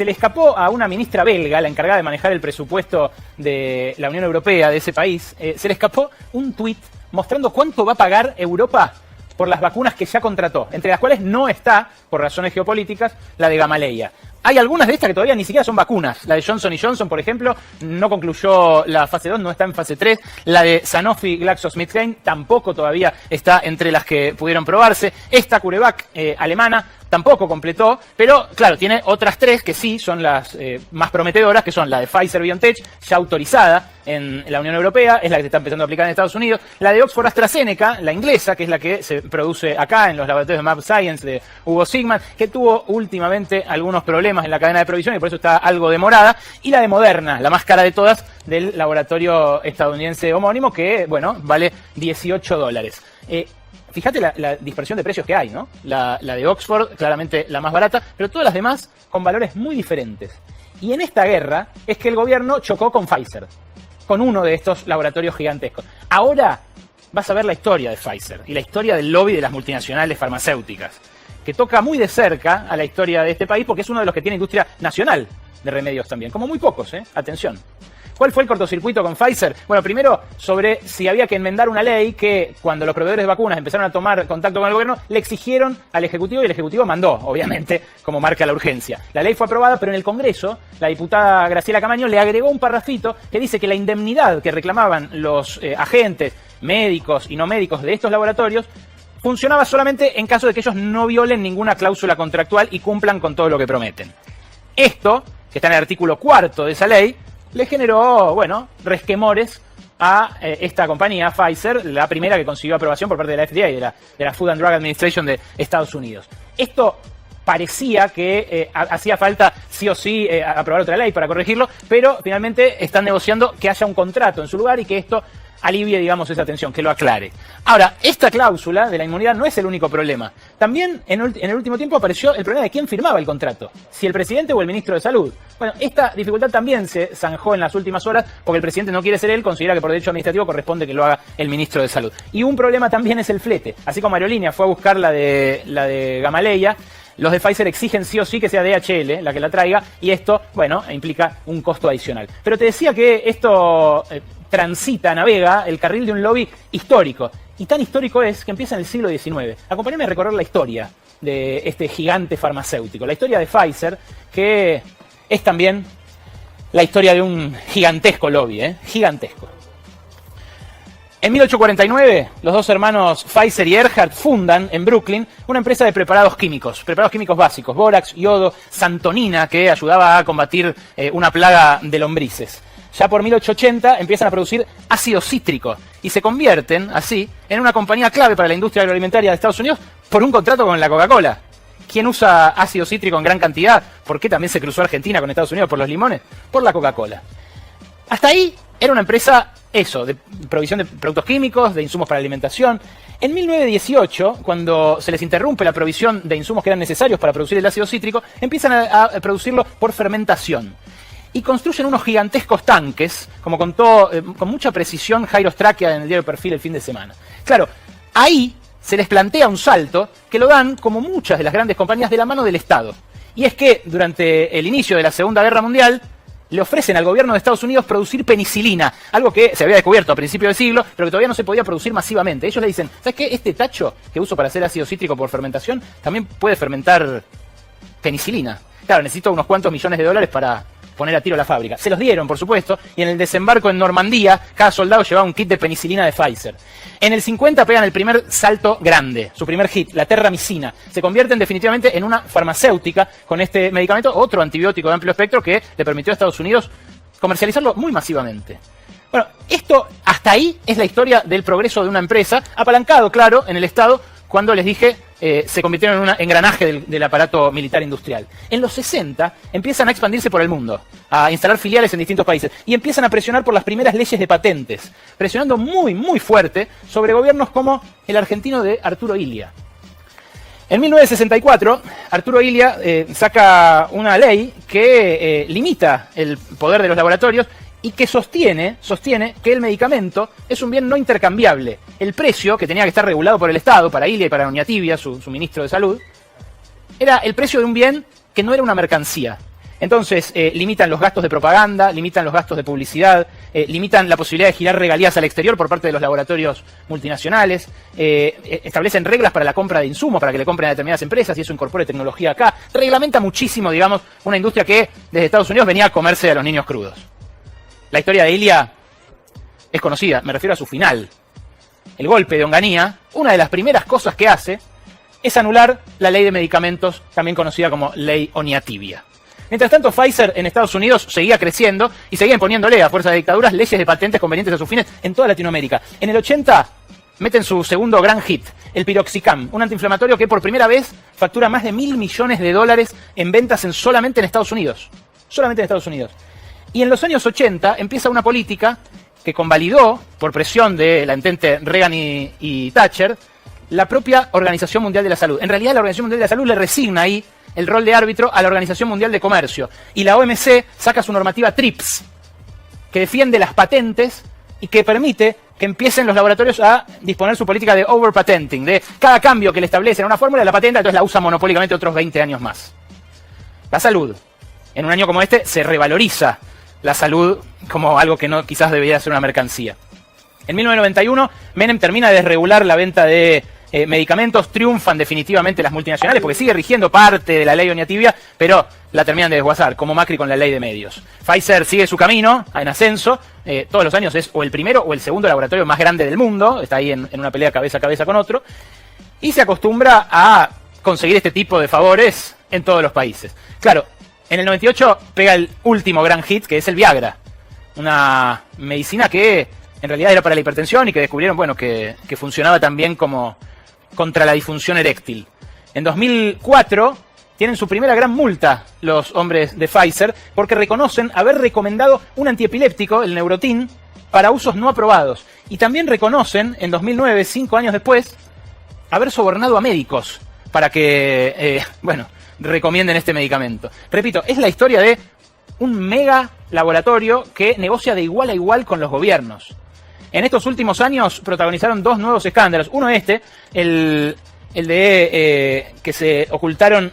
Se le escapó a una ministra belga, la encargada de manejar el presupuesto de la Unión Europea, de ese país, se le escapó un tuit mostrando cuánto va a pagar Europa por las vacunas que ya contrató, entre las cuales no está, por razones geopolíticas, la de Gamaleya. Hay algunas de estas que todavía ni siquiera son vacunas. La de Johnson & Johnson, por ejemplo, no concluyó la fase 2, no está en fase 3. La de Sanofi GlaxoSmithKline tampoco todavía está entre las que pudieron probarse. Esta CureVac alemana tampoco completó, pero claro, tiene otras 3 que sí son las más prometedoras, que son la de Pfizer-BioNTech, ya autorizada en la Unión Europea, es la que se está empezando a aplicar en Estados Unidos. La de Oxford AstraZeneca, la inglesa, que es la que se produce acá en los laboratorios de Mab Science de Hugo Sigman, que tuvo últimamente algunos problemas en la cadena de provisión y por eso está algo demorada. Y la de Moderna, la más cara de todas, del laboratorio estadounidense homónimo, que, bueno, vale $18. Fíjate la dispersión de precios que hay, ¿no? La de Oxford, claramente la más barata, pero todas las demás con valores muy diferentes. Y en esta guerra es que el gobierno chocó con Pfizer, con uno de estos laboratorios gigantescos. Ahora vas a ver la historia de Pfizer y la historia del lobby de las multinacionales farmacéuticas, que toca muy de cerca a la historia de este país porque es uno de los que tiene industria nacional de remedios también, como muy pocos, atención. ¿Cuál fue el cortocircuito con Pfizer? Bueno, primero sobre si había que enmendar una ley que cuando los proveedores de vacunas empezaron a tomar contacto con el gobierno, le exigieron al Ejecutivo y el Ejecutivo mandó, obviamente, como marca la urgencia. La ley fue aprobada, pero en el Congreso, la diputada Graciela Camaño le agregó un parrafito que dice que la indemnidad que reclamaban los agentes, médicos y no médicos de estos laboratorios funcionaba solamente en caso de que ellos no violen ninguna cláusula contractual y cumplan con todo lo que prometen. Esto, que está en el artículo 4 de esa ley, le generó, bueno, resquemores a esta compañía, Pfizer, la primera que consiguió aprobación por parte de la FDA, de la Food and Drug Administration de Estados Unidos. Esto parecía que hacía falta sí o sí aprobar otra ley para corregirlo, pero finalmente están negociando que haya un contrato en su lugar y que esto alivie, digamos, esa tensión, que lo aclare. Ahora, esta cláusula de la inmunidad no es el único problema. También en el último tiempo apareció el problema de quién firmaba el contrato, si el presidente o el ministro de Salud. Bueno, esta dificultad también se zanjó en las últimas horas porque el presidente no quiere ser él, considera que por derecho administrativo corresponde que lo haga el ministro de Salud. Y un problema también es el flete. Así como Aerolínea fue a buscar la de Gamaleya, los de Pfizer exigen sí o sí que sea DHL la que la traiga y esto, bueno, implica un costo adicional. Pero te decía que esto navega el carril de un lobby histórico. Y tan histórico es que empieza en el siglo XIX. Acompáñame a recorrer la historia de este gigante farmacéutico. La historia de Pfizer, que es también la historia de un gigantesco lobby, gigantesco. En 1849, los dos hermanos Pfizer y Erhard fundan en Brooklyn una empresa de preparados químicos básicos, bórax, yodo, santonina, que ayudaba a combatir una plaga de lombrices. Ya por 1880 empiezan a producir ácido cítrico y se convierten, así, en una compañía clave para la industria agroalimentaria de Estados Unidos por un contrato con la Coca-Cola. ¿Quién usa ácido cítrico en gran cantidad? ¿Por qué también se cruzó Argentina con Estados Unidos por los limones? Por la Coca-Cola. Hasta ahí era una empresa, de provisión de productos químicos, de insumos para alimentación. En 1918, cuando se les interrumpe la provisión de insumos que eran necesarios para producir el ácido cítrico, empiezan a producirlo por fermentación. Y construyen unos gigantescos tanques, como contó con mucha precisión Jairo Stráquea en el diario Perfil el fin de semana. Claro, ahí se les plantea un salto que lo dan, como muchas de las grandes compañías, de la mano del Estado. Y es que durante el inicio de la Segunda Guerra Mundial le ofrecen al gobierno de Estados Unidos producir penicilina, algo que se había descubierto a principios del siglo, pero que todavía no se podía producir masivamente. Ellos le dicen, ¿sabes qué? Este tacho que uso para hacer ácido cítrico por fermentación también puede fermentar penicilina. Claro, necesito unos cuantos millones de dólares para poner a tiro la fábrica. Se los dieron, por supuesto, y en el desembarco en Normandía, cada soldado llevaba un kit de penicilina de Pfizer. En el 50 pegan el primer salto grande, su primer hit, la terramicina. Se convierten definitivamente en una farmacéutica con este medicamento, otro antibiótico de amplio espectro que le permitió a Estados Unidos comercializarlo muy masivamente. Bueno, esto hasta ahí es la historia del progreso de una empresa, apalancado, claro, en el Estado, cuando les dije, se convirtieron en un engranaje del aparato militar industrial. En los 60 empiezan a expandirse por el mundo, a instalar filiales en distintos países, y empiezan a presionar por las primeras leyes de patentes, presionando muy, muy fuerte sobre gobiernos como el argentino de Arturo Illia. En 1964, Arturo Illia saca una ley que limita el poder de los laboratorios y que sostiene que el medicamento es un bien no intercambiable. El precio, que tenía que estar regulado por el Estado, para Illia y para Oñatibia, su ministro de Salud, era el precio de un bien que no era una mercancía. Entonces, limitan los gastos de propaganda, limitan los gastos de publicidad, limitan la posibilidad de girar regalías al exterior por parte de los laboratorios multinacionales, establecen reglas para la compra de insumos, para que le compren a determinadas empresas y eso incorpore tecnología acá. Reglamenta muchísimo, digamos, una industria que desde Estados Unidos venía a comerse a los niños crudos. La historia de Ilya es conocida, me refiero a su final. El golpe de Onganía, una de las primeras cosas que hace es anular la ley de medicamentos, también conocida como ley Oñativisia. Mientras tanto, Pfizer en Estados Unidos seguía creciendo y seguía imponiéndole a fuerza de dictaduras leyes de patentes convenientes a sus fines en toda Latinoamérica. En el 80 meten su segundo gran hit, el Piroxicam, un antiinflamatorio que por primera vez factura más de $1.000 millones en ventas solamente en Estados Unidos. Solamente en Estados Unidos. Y en los años 80 empieza una política que convalidó, por presión de la entente Reagan y Thatcher, la propia Organización Mundial de la Salud. En realidad la Organización Mundial de la Salud le resigna ahí el rol de árbitro a la Organización Mundial de Comercio. Y la OMC saca su normativa TRIPS, que defiende las patentes y que permite que empiecen los laboratorios a disponer su política de overpatenting, de cada cambio que le establecen a una fórmula, la patenta, entonces la usa monopólicamente otros 20 años más. La salud. En un año como este se revaloriza la salud como algo que no quizás debería ser una mercancía. En 1991, Menem termina de desregular la venta de medicamentos, triunfan definitivamente las multinacionales porque sigue rigiendo parte de la ley Oñativisia, pero la terminan de desguazar, como Macri con la ley de medios. Pfizer sigue su camino en ascenso, todos los años es o el primero o el segundo laboratorio más grande del mundo, está ahí en una pelea cabeza a cabeza con otro, y se acostumbra a conseguir este tipo de favores en todos los países. Claro, en el 98 pega el último gran hit, que es el Viagra, una medicina que en realidad era para la hipertensión y que descubrieron, bueno, que funcionaba también como contra la disfunción eréctil. En 2004 tienen su primera gran multa los hombres de Pfizer porque reconocen haber recomendado un antiepiléptico, el Neurontin, para usos no aprobados. Y también reconocen, en 2009, 5 años después, haber sobornado a médicos para que, recomienden este medicamento. Repito, es la historia de un mega laboratorio que negocia de igual a igual con los gobiernos. En estos últimos años protagonizaron 2 nuevos escándalos. Uno el de que se ocultaron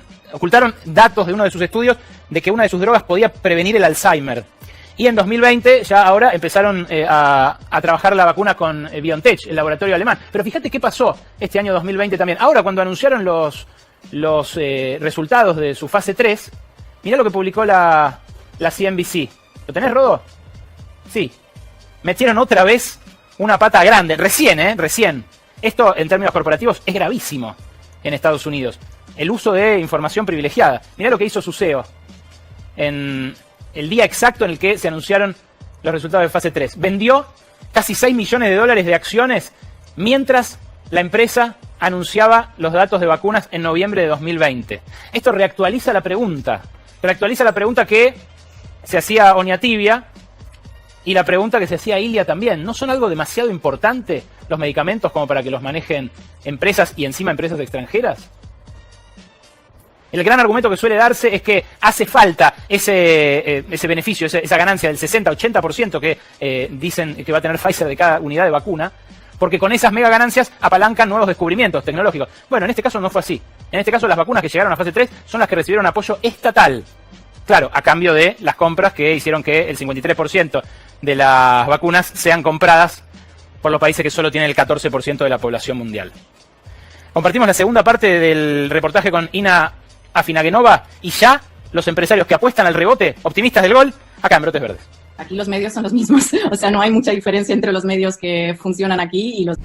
datos de uno de sus estudios de que una de sus drogas podía prevenir el Alzheimer. Y en 2020 ya ahora empezaron a trabajar la vacuna con BioNTech, el laboratorio alemán. Pero fíjate qué pasó este año 2020 también. Ahora cuando anunciaron los resultados de su fase 3, mirá lo que publicó la CNBC. ¿Lo tenés, Rodo? Sí. Metieron otra vez una pata grande. Recién. Esto, en términos corporativos, es gravísimo en Estados Unidos. El uso de información privilegiada. Mirá lo que hizo su CEO en el día exacto en el que se anunciaron los resultados de fase 3. Vendió casi $6 millones de acciones mientras la empresa anunciaba los datos de vacunas en noviembre de 2020. Esto reactualiza la pregunta. Que se hacía Oñativisia y la pregunta que se hacía Ilya también. ¿No son algo demasiado importante los medicamentos como para que los manejen empresas y encima empresas extranjeras? El gran argumento que suele darse es que hace falta ese beneficio, esa ganancia del 60-80% que dicen que va a tener Pfizer de cada unidad de vacuna, porque con esas mega ganancias apalancan nuevos descubrimientos tecnológicos. Bueno, en este caso no fue así. En este caso las vacunas que llegaron a fase 3 son las que recibieron apoyo estatal. Claro, a cambio de las compras que hicieron que el 53% de las vacunas sean compradas por los países que solo tienen el 14% de la población mundial. Compartimos la segunda parte del reportaje con Ina Afinagenova y ya los empresarios que apuestan al rebote, optimistas del gol, acá en Brotes Verdes. Aquí los medios son los mismos, o sea, no hay mucha diferencia entre los medios que funcionan aquí y los...